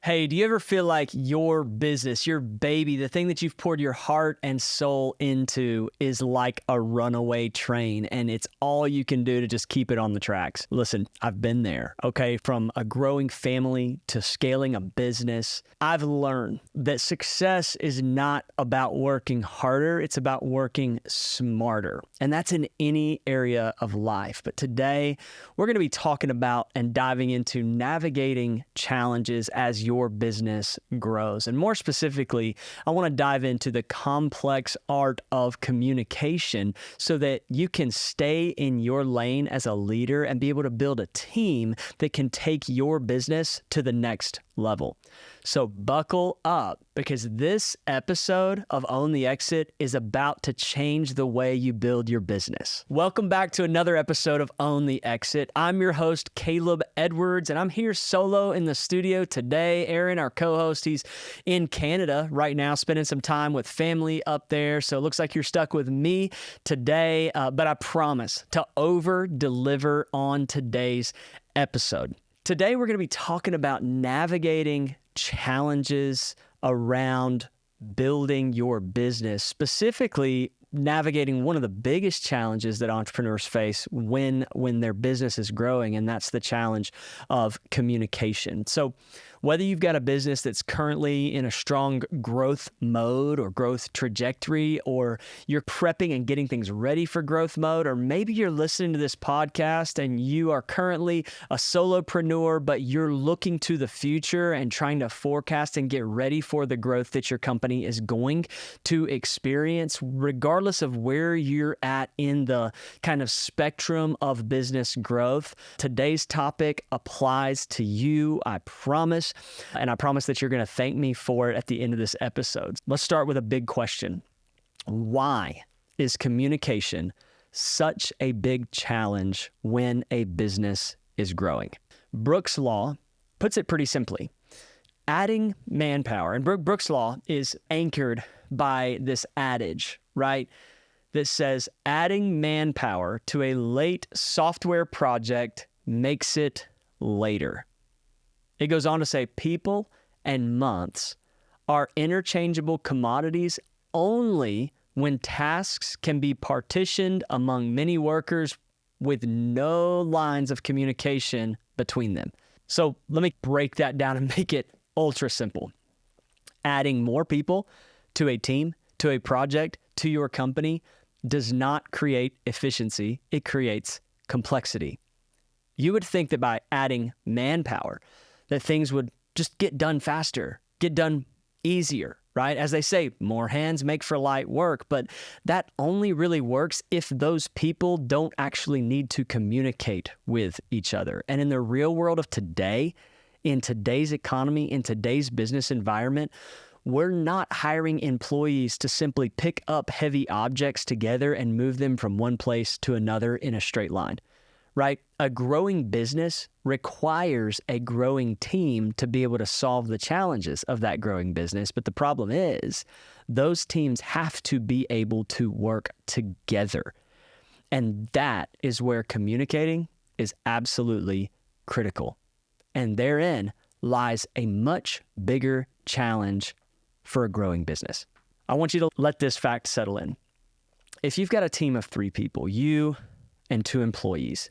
Hey, do you ever feel like your business, your baby, the thing that you've poured your heart and soul into is like a runaway train and it's all you can do to just keep it on the tracks? Listen, I've been there, okay? From a growing family to scaling a business, I've learned that success is not about working harder, it's about working smarter. And that's in any area of life. But today, we're going to be talking about and diving into navigating challenges as your business grows. And more specifically, I want to dive into the complex art of communication so that you can stay in your lane as a leader and be able to build a team that can take your business to the next level. So buckle up because this episode of Own the Exit is about to change the way you build your business. Welcome back to another episode of Own the Exit. I'm your host, Caleb Edwards, and I'm here solo in the studio today. Aaron, our co-host, he's in Canada right now, spending some time with family up there. So it looks like you're stuck with me today, but I promise to over-deliver on today's episode. Today, we're going to be talking about navigating challenges around building your business, specifically navigating one of the biggest challenges that entrepreneurs face when their business is growing, and that's the challenge of communication. So whether you've got a business that's currently in a strong growth mode or growth trajectory, or you're prepping and getting things ready for growth mode, or maybe you're listening to this podcast and you are currently a solopreneur, but you're looking to the future and trying to forecast and get ready for the growth that your company is going to experience, regardless of where you're at in the kind of spectrum of business growth. Today's topic applies to you, I promise. And I promise that you're going to thank me for it at the end of this episode. Let's start with a big question. Why is communication such a big challenge when a business is growing? Brooks' Law puts it pretty simply. Adding manpower, and Brooks' Law is anchored by this adage, right? That says adding manpower to a late software project makes it later. It goes on to say people and months are interchangeable commodities only when tasks can be partitioned among many workers with no lines of communication between them. So let me break that down and make it ultra simple. Adding more people to a team, to a project, to your company does not create efficiency. It creates complexity. You would think that by adding manpower, that things would just get done faster, get done easier, right? As they say, more hands make for light work, but that only really works if those people don't actually need to communicate with each other. And in the real world of today, in today's economy, in today's business environment, we're not hiring employees to simply pick up heavy objects together and move them from one place to another in a straight line, right? A growing business requires a growing team to be able to solve the challenges of that growing business. But the problem is those teams have to be able to work together. And that is where communicating is absolutely critical. And therein lies a much bigger challenge for a growing business. I want you to let this fact settle in. If you've got a team of 3 people, you and 2 employees,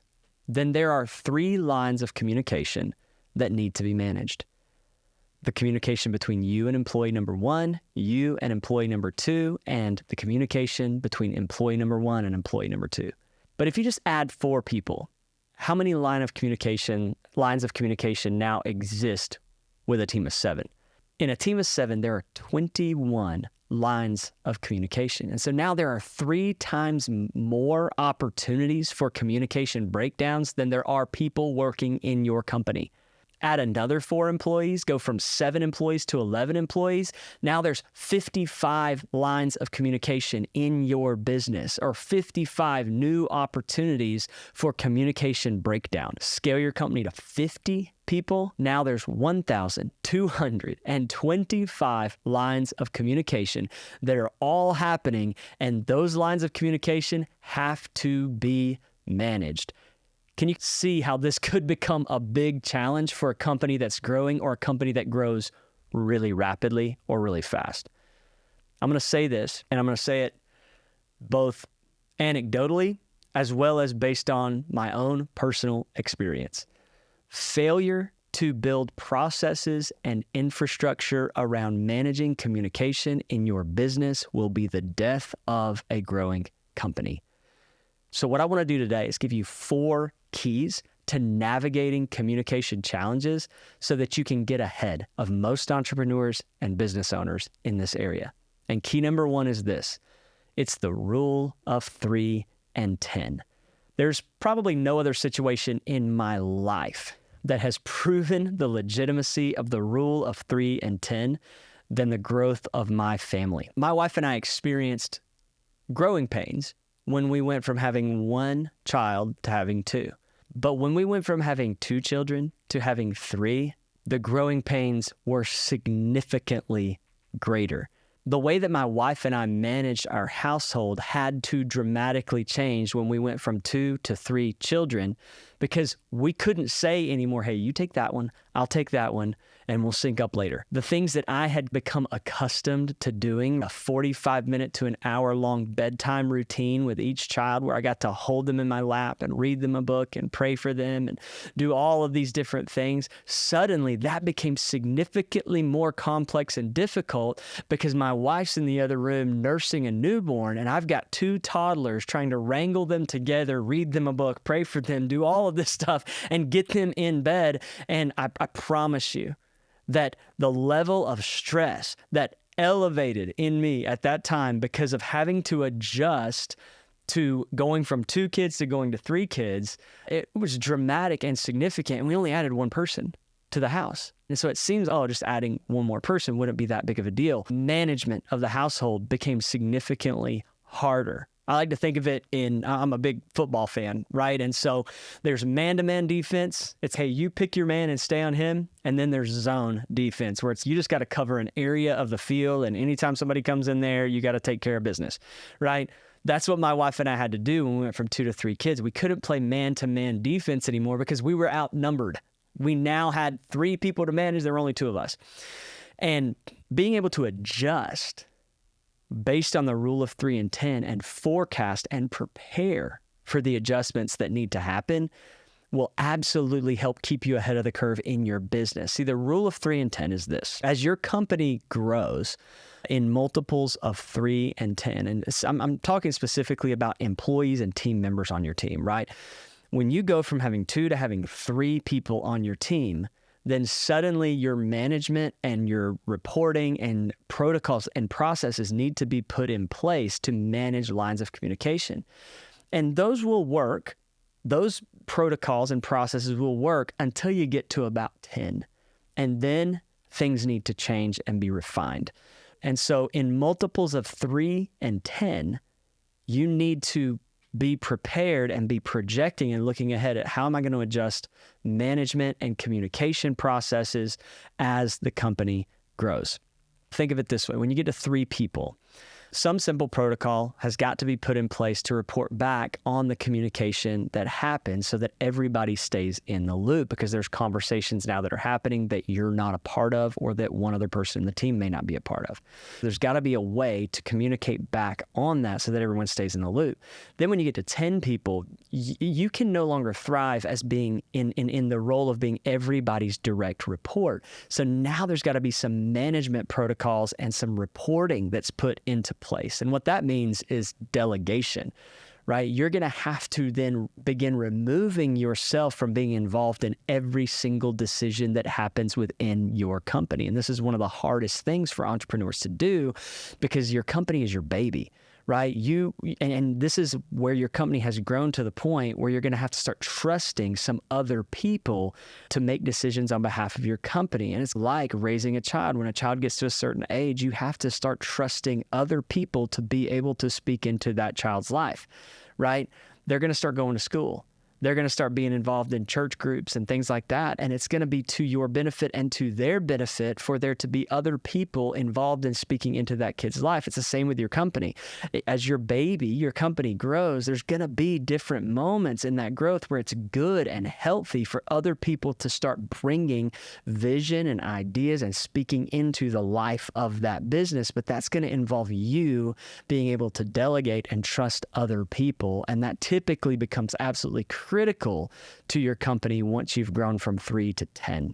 then there are 3 lines of communication that need to be managed. The communication between you and employee number 1, you and employee number 2, and the communication between employee number 1 and employee number 2. But if you just add 4 people, how many lines of communication now exist with a team of 7? In a team of 7, there are 21 lines of communication. And so now there are 3 times more opportunities for communication breakdowns than there are people working in your company. Add another 4 employees, go from 7 employees to 11 employees. Now there's 55 lines of communication in your business, or 55 new opportunities for communication breakdown. Scale your company to 50 people. Now there's 1,225 lines of communication that are all happening, and those lines of communication have to be managed. Can you see how this could become a big challenge for a company that's growing or a company that grows really rapidly or really fast? I'm going to say this, and I'm going to say it both anecdotally as well as based on my own personal experience. Failure to build processes and infrastructure around managing communication in your business will be the death of a growing company. So what I want to do today is give you 4 keys to navigating communication challenges so that you can get ahead of most entrepreneurs and business owners in this area. And key number 1 is this. It's the rule of 3 and 10. There's probably no other situation in my life that has proven the legitimacy of the rule of 3 and 10 than the growth of my family. My wife and I experienced growing pains when we went from having 1 child to having 2. But when we went from having 2 children to having 3, the growing pains were significantly greater. The way that my wife and I managed our household had to dramatically change when we went from 2 to 3 children, because we couldn't say anymore, hey, you take that one, I'll take that one, and we'll sync up later. The things that I had become accustomed to doing, a 45-minute to an hour-long bedtime routine with each child where I got to hold them in my lap and read them a book and pray for them and do all of these different things, suddenly that became significantly more complex and difficult because my wife's in the other room nursing a newborn, and I've got 2 toddlers trying to wrangle them together, read them a book, pray for them, do all of this stuff, and get them in bed. And I promise you that the level of stress that elevated in me at that time because of having to adjust to going from 2 kids to going to 3 kids, it was dramatic and significant. And we only added 1 person to the house. And so it seems, just adding 1 more person wouldn't be that big of a deal. Management of the household became significantly harder. I like to think of it I'm a big football fan, right? And so there's man-to-man defense. It's, hey, you pick your man and stay on him. And then there's zone defense, where it's you just got to cover an area of the field. And anytime somebody comes in there, you got to take care of business, right? That's what my wife and I had to do when we went from 2 to 3 kids. We couldn't play man-to-man defense anymore because we were outnumbered. We now had 3 people to manage. There were only 2 of us. And being able to adjust based on the rule of 3 and 10 and forecast and prepare for the adjustments that need to happen will absolutely help keep you ahead of the curve in your business. See, the rule of 3 and 10 is this. As your company grows in multiples of 3 and 10, and I'm talking specifically about employees and team members on your team, right? When you go from having 2 to having 3 people on your team, then suddenly your management and your reporting and protocols and processes need to be put in place to manage lines of communication. And those will work. Those protocols and processes will work until you get to about 10. And then things need to change and be refined. And so in multiples of 3 and 10, you need to be prepared and be projecting and looking ahead at how am I going to adjust management and communication processes as the company grows. Think of it this way. When you get to 3 people, some simple protocol has got to be put in place to report back on the communication that happens so that everybody stays in the loop, because there's conversations now that are happening that you're not a part of or that one other person in the team may not be a part of. There's got to be a way to communicate back on that so that everyone stays in the loop. Then when you get to 10 people, you can no longer thrive as being in the role of being everybody's direct report. So now there's got to be some management protocols and some reporting that's put into place. And what that means is delegation, right? You're going to have to then begin removing yourself from being involved in every single decision that happens within your company. And this is one of the hardest things for entrepreneurs to do, because your company is your baby, right? And this is where your company has grown to the point where you're going to have to start trusting some other people to make decisions on behalf of your company. And it's like raising a child. When a child gets to a certain age, you have to start trusting other people to be able to speak into that child's life, right? They're going to start going to school. They're going to start being involved in church groups and things like that. And it's going to be to your benefit and to their benefit for there to be other people involved in speaking into that kid's life. It's the same with your company. As your company grows, there's going to be different moments in that growth where it's good and healthy for other people to start bringing vision and ideas and speaking into the life of that business. But that's going to involve you being able to delegate and trust other people. And that typically becomes absolutely critical to your company once you've grown from 3 to 10.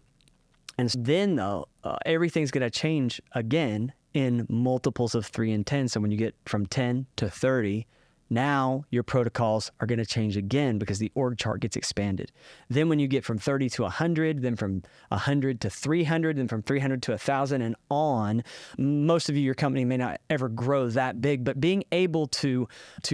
And then though, everything's going to change again in multiples of 3 and 10. So when you get from 10 to 30, now your protocols are going to change again because the org chart gets expanded. Then when you get from 30 to 100, then from 100 to 300, then from 300 to 1,000 and on, most of you, your company may not ever grow that big, but being able to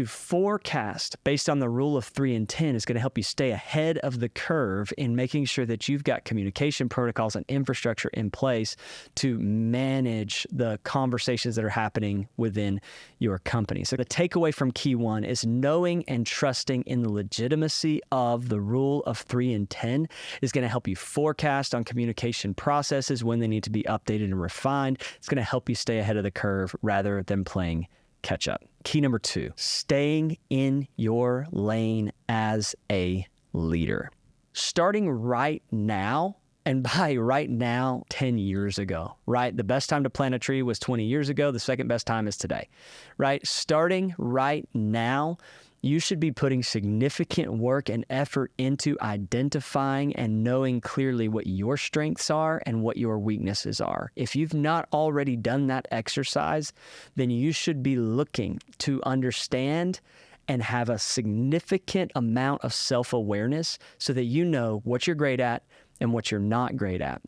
forecast based on the rule of 3 and 10 is going to help you stay ahead of the curve in making sure that you've got communication protocols and infrastructure in place to manage the conversations that are happening within your company. So the takeaway from key 1 is knowing and trusting in the legitimacy of the rule of 3 and 10 is going to help you forecast on communication processes when they need to be updated and refined. It's going to help you stay ahead of the curve rather than playing catch up. Key number 2, staying in your lane as a leader. Starting right now, and by right now, 10 years ago, right? The best time to plant a tree was 20 years ago. The second best time is today, right? Starting right now, you should be putting significant work and effort into identifying and knowing clearly what your strengths are and what your weaknesses are. If you've not already done that exercise, then you should be looking to understand and have a significant amount of self-awareness so that you know what you're great at and what you're not great at.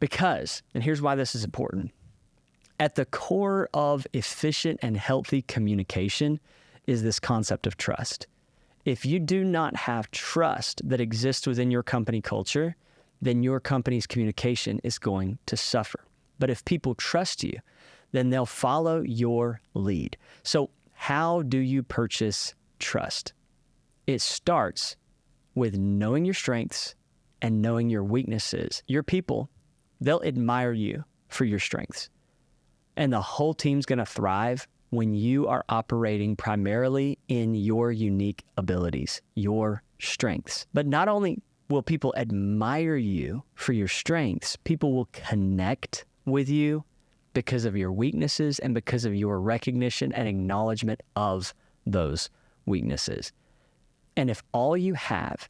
Because, and here's why this is important, at the core of efficient and healthy communication is this concept of trust. If you do not have trust that exists within your company culture, then your company's communication is going to suffer. But if people trust you, then they'll follow your lead. So how do you purchase trust? It starts with knowing your strengths and knowing your weaknesses. Your people, they'll admire you for your strengths. And the whole team's going to thrive when you are operating primarily in your unique abilities, your strengths. But not only will people admire you for your strengths, people will connect with you because of your weaknesses and because of your recognition and acknowledgement of those weaknesses. And if all you have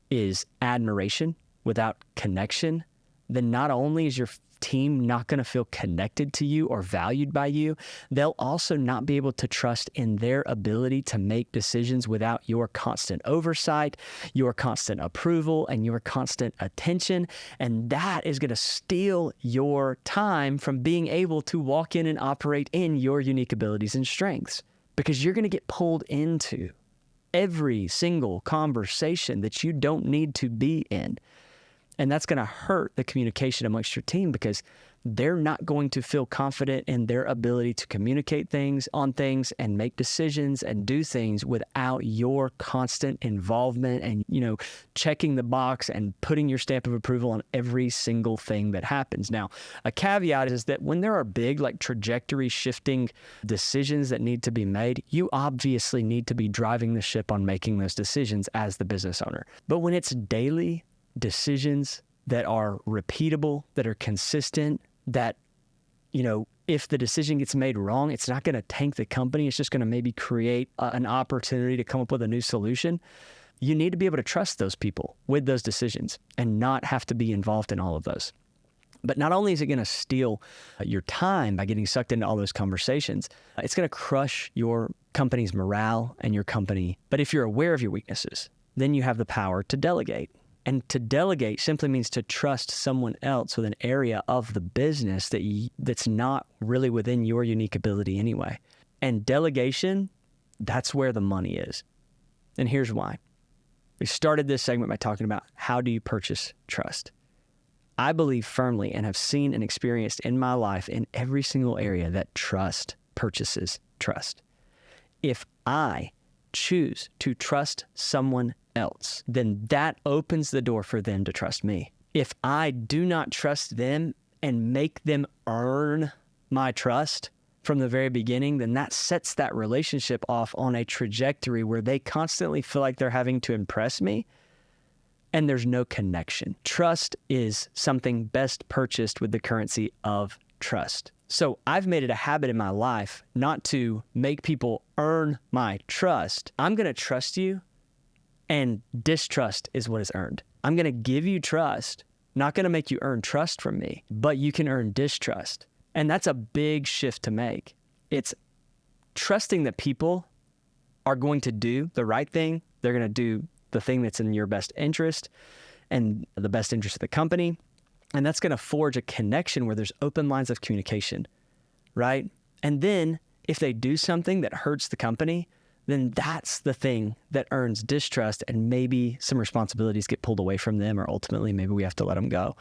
is admiration without connection, then not only is your team not going to feel connected to you or valued by you, they'll also not be able to trust in their ability to make decisions without your constant oversight, your constant approval, and your constant attention. And that is going to steal your time from being able to walk in and operate in your unique abilities and strengths, because you're going to get pulled into every single conversation that you don't need to be in. And that's going to hurt the communication amongst your team because they're not going to feel confident in their ability to communicate things on things and make decisions and do things without your constant involvement and, checking the box and putting your stamp of approval on every single thing that happens. Now, a caveat is that when there are big, trajectory shifting decisions that need to be made, you obviously need to be driving the ship on making those decisions as the business owner. But when it's daily decisions that are repeatable, that are consistent, that, if the decision gets made wrong, it's not going to tank the company. It's just going to maybe create an opportunity to come up with a new solution. You need to be able to trust those people with those decisions and not have to be involved in all of those. But not only is it going to steal your time by getting sucked into all those conversations, it's going to crush your company's morale and your company. But if you're aware of your weaknesses, then you have the power to delegate. And to delegate simply means to trust someone else with an area of the business that's not really within your unique ability anyway. And delegation, that's where the money is. And here's why. We started this segment by talking about how do you purchase trust? I believe firmly and have seen and experienced in my life in every single area that trust purchases trust. If I choose to trust someone else, then that opens the door for them to trust me. If I do not trust them and make them earn my trust from the very beginning, then that sets that relationship off on a trajectory where they constantly feel like they're having to impress me, and there's no connection. Trust is something best purchased with the currency of trust. So I've made it a habit in my life not to make people earn my trust. I'm going to trust you, and distrust is what is earned. I'm going to give you trust, not going to make you earn trust from me, but you can earn distrust. And that's a big shift to make. It's trusting that people are going to do the right thing. They're going to do the thing that's in your best interest and the best interest of the company. And that's going to forge a connection where there's open lines of communication, right? And then if they do something that hurts the company, then that's the thing that earns distrust, and maybe some responsibilities get pulled away from them, or ultimately maybe we have to let them go.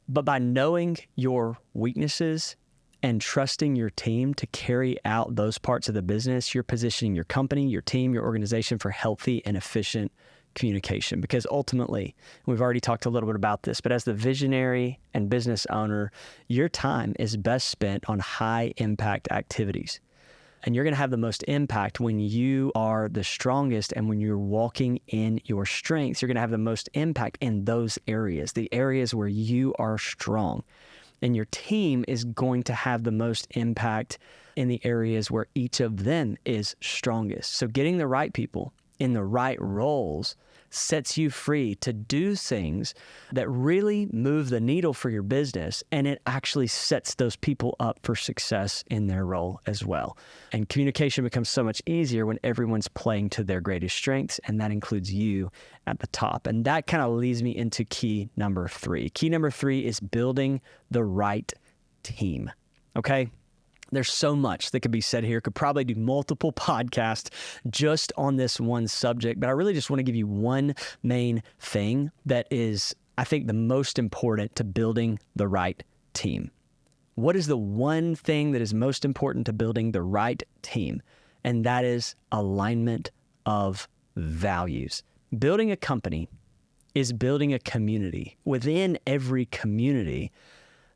But by knowing your weaknesses and trusting your team to carry out those parts of the business, you're positioning your company, your team, your organization for healthy and efficient communication. Because ultimately, we've already talked a little bit about this, but as the visionary and business owner, your time is best spent on high impact activities. And you're going to have the most impact when you are the strongest and when you're walking in your strengths. You're going to have the most impact in those areas, the areas where you are strong. And your team is going to have the most impact in the areas where each of them is strongest. So getting the right people in the right roles sets you free to do things that really move the needle for your business, and it actually sets those people up for success in their role as well. And communication becomes so much easier when everyone's playing to their greatest strengths, and that includes you at the top. And that kind of leads me into key number 3. Key number 3 is building the right team, okay? There's so much that could be said here. Could probably do multiple podcasts just on this one subject, but I really just want to give you one main thing that is, I think, the most important to building the right team. What is the one thing that is most important to building the right team? And that is alignment of values. Building a company is building a community. Within every community,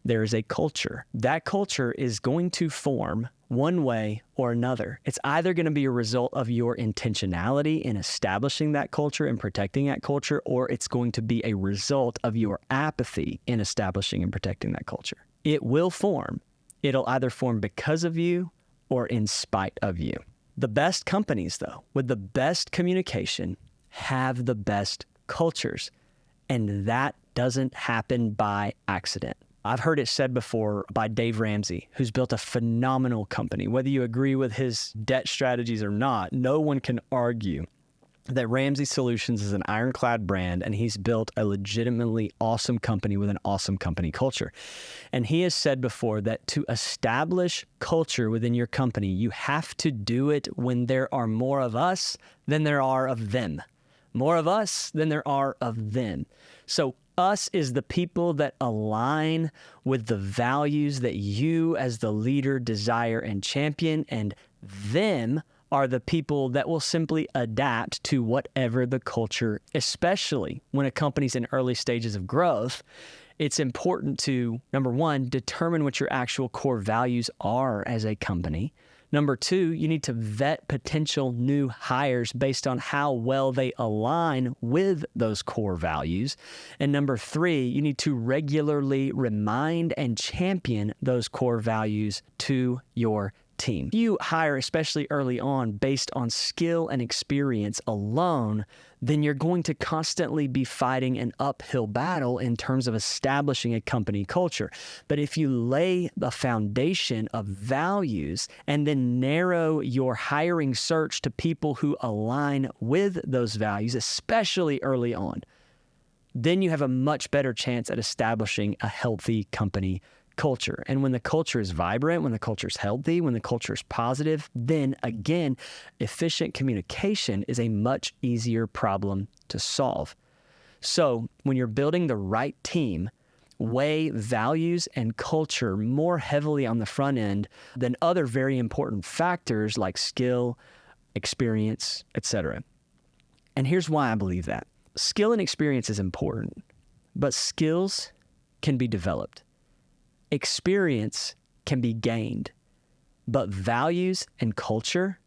there is a culture. That culture is going to form one way or another. It's either going to be a result of your intentionality in establishing that culture and protecting that culture, or it's going to be a result of your apathy in establishing and protecting that culture. It will form. It'll either form because of you or in spite of you. The best companies, though, with the best communication, have the best cultures, and that doesn't happen by accident. I've heard it said before by Dave Ramsey, who's built a phenomenal company. Whether you agree with his debt strategies or not, no one can argue that Ramsey Solutions is an ironclad brand, and he's built a legitimately awesome company with an awesome company culture. And he has said before that to establish culture within your company, you have to do it when there are more of us than there are of them. More of us than there are of them. So us is the people that align with the values that you as the leader desire and champion, and them are the people that will simply adapt to whatever the culture, especially when a company's in early stages of growth. It's important to, number one, determine what your actual core values are as a company. Number two, you need to vet potential new hires based on how well they align with those core values. And number three, you need to regularly remind and champion those core values to your team. If you hire, especially early on, based on skill and experience alone, then you're going to constantly be fighting an uphill battle in terms of establishing a company culture. But if you lay the foundation of values and then narrow your hiring search to people who align with those values, especially early on, then you have a much better chance at establishing a healthy company culture. And when the culture is vibrant, when the culture is healthy, when the culture is positive, then again, efficient communication is a much easier problem to solve. So when you're building the right team, weigh values and culture more heavily on the front end than other very important factors like skill experience, etc. And here's why I believe that. Skill and experience is important, but skills can be developed. Experience can be gained, but values and culture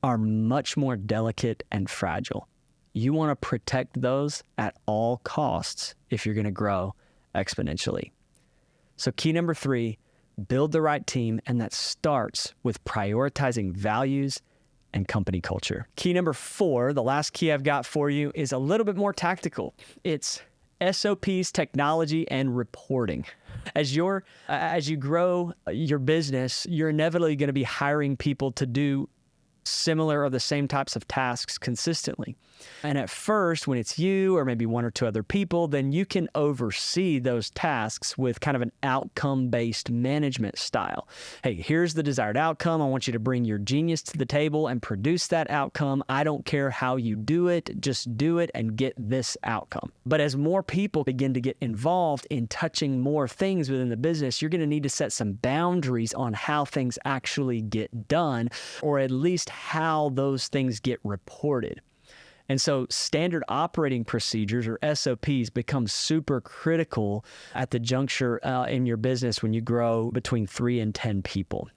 are much more delicate and fragile. You want to protect those at all costs if you're going to grow exponentially. So key number 3, build the right team, and that starts with prioritizing values and company culture. Key number 4, the last key I've got for you, is a little bit more tactical. It's SOPs, technology, and reporting. As you grow your business, you're inevitably going to be hiring people to do similar or the same types of tasks consistently. And at first, when it's you or maybe 1 or 2 other people, then you can oversee those tasks with kind of an outcome-based management style. Hey, here's the desired outcome. I want you to bring your genius to the table and produce that outcome. I don't care how you do it, just do it and get this outcome. But as more people begin to get involved in touching more things within the business, you're going to need to set some boundaries on how things actually get done, or at least how those things get reported. And so standard operating procedures, or SOPs, become super critical at the juncture in your business when you grow between 3 and 10 people.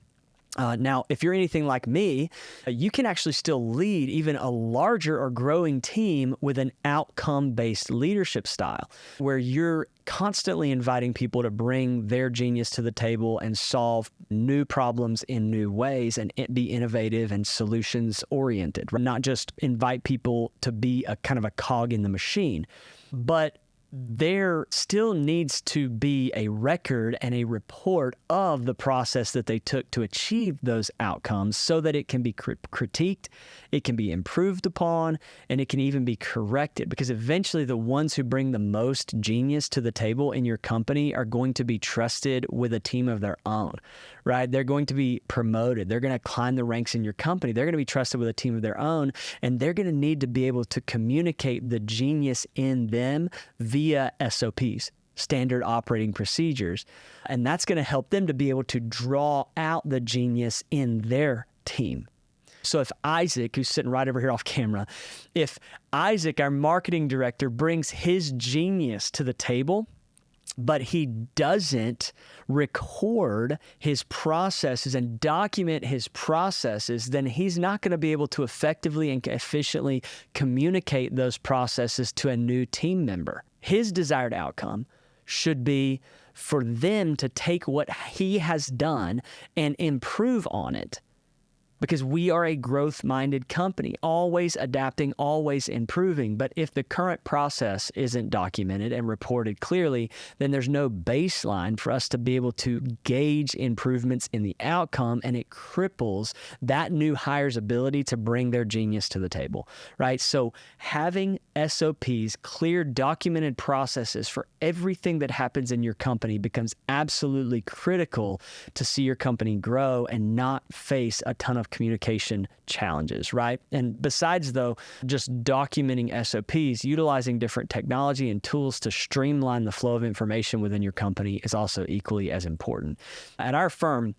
Now, if you're anything like me, you can actually still lead even a larger or growing team with an outcome-based leadership style, where you're constantly inviting people to bring their genius to the table and solve new problems in new ways and be innovative and solutions-oriented. Not just invite people to be a kind of a cog in the machine, but there still needs to be a record and a report of the process that they took to achieve those outcomes so that it can be critiqued, it can be improved upon, and it can even be corrected. Because eventually the ones who bring the most genius to the table in your company are going to be trusted with a team of their own, right? They're going to be promoted. They're going to climb the ranks in your company. They're going to be trusted with a team of their own, and they're going to need to be able to communicate the genius in them via SOPs, standard operating procedures. And that's going to help them to be able to draw out the genius in their team. So if Isaac, who's sitting right over here off camera, if Isaac, our marketing director, brings his genius to the table, but he doesn't record his processes and document his processes, then he's not going to be able to effectively and efficiently communicate those processes to a new team member. His desired outcome should be for them to take what he has done and improve on it. Because we are a growth-minded company, always adapting, always improving. But if the current process isn't documented and reported clearly, then there's no baseline for us to be able to gauge improvements in the outcome, and it cripples that new hire's ability to bring their genius to the table, right? So having SOPs, clear documented processes for everything that happens in your company becomes absolutely critical to see your company grow and not face a ton of communication challenges, right? And besides, though, just documenting SOPs, utilizing different technology and tools to streamline the flow of information within your company is also equally as important. At our firm,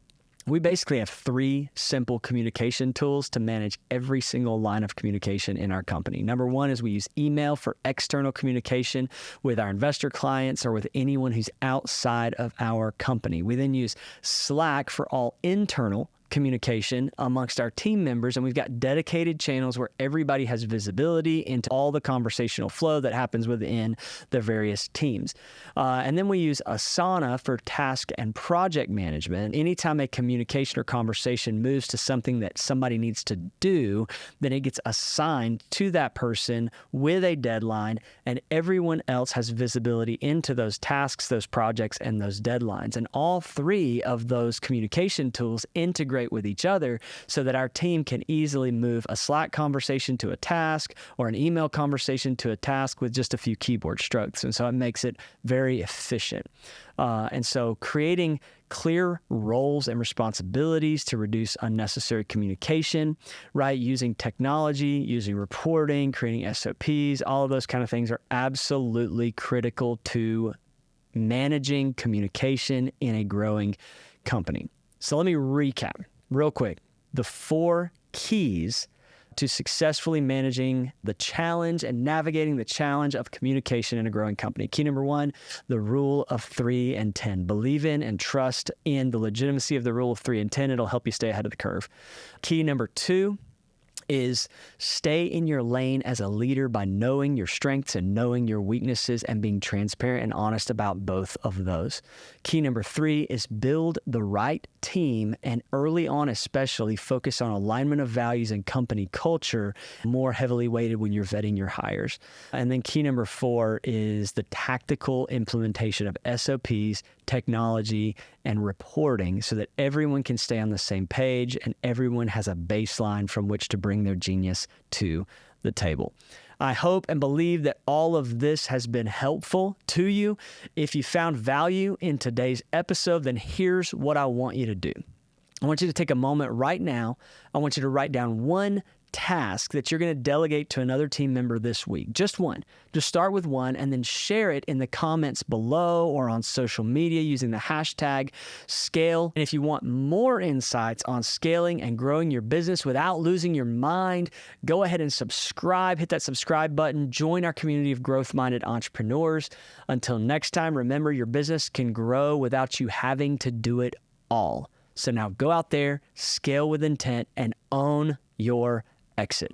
we basically have 3 simple communication tools to manage every single line of communication in our company. Number 1 is we use email for external communication with our investor clients or with anyone who's outside of our company. We then use Slack for all internal communication amongst our team members, and we've got dedicated channels where everybody has visibility into all the conversational flow that happens within the various teams. And then we use Asana for task and project management. Anytime a communication or conversation moves to something that somebody needs to do, then it gets assigned to that person with a deadline, and everyone else has visibility into those tasks, those projects, and those deadlines. And all 3 of those communication tools integrate with each other so that our team can easily move a Slack conversation to a task or an email conversation to a task with just a few keyboard strokes. And so it makes it very efficient. And so creating clear roles and responsibilities to reduce unnecessary communication, right? Using technology, using reporting, creating SOPs, all of those kind of things are absolutely critical to managing communication in a growing company. So let me recap real quick. The 4 keys to successfully managing the challenge and navigating the challenge of communication in a growing company. Key number 1, the rule of 3 and 10. Believe in and trust in the legitimacy of the rule of 3 and 10. It'll help you stay ahead of the curve. Key number 2 is stay in your lane as a leader by knowing your strengths and knowing your weaknesses and being transparent and honest about both of those. Key number 3 is build the right team, and early on especially focus on alignment of values and company culture, more heavily weighted when you're vetting your hires. And then key number 4 is the tactical implementation of SOPs, technology, and reporting so that everyone can stay on the same page and everyone has a baseline from which to bring their genius to the table. I hope and believe that all of this has been helpful to you. If you found value in today's episode, then here's what I want you to do. I want you to take a moment right now. I want you to write down one task that you're going to delegate to another team member this week. Just one. Just start with one and then share it in the comments below or on social media using the hashtag scale. And if you want more insights on scaling and growing your business without losing your mind, go ahead and subscribe. Hit that subscribe button. Join our community of growth-minded entrepreneurs. Until next time, remember your business can grow without you having to do it all. So now go out there, scale with intent, and own your exit.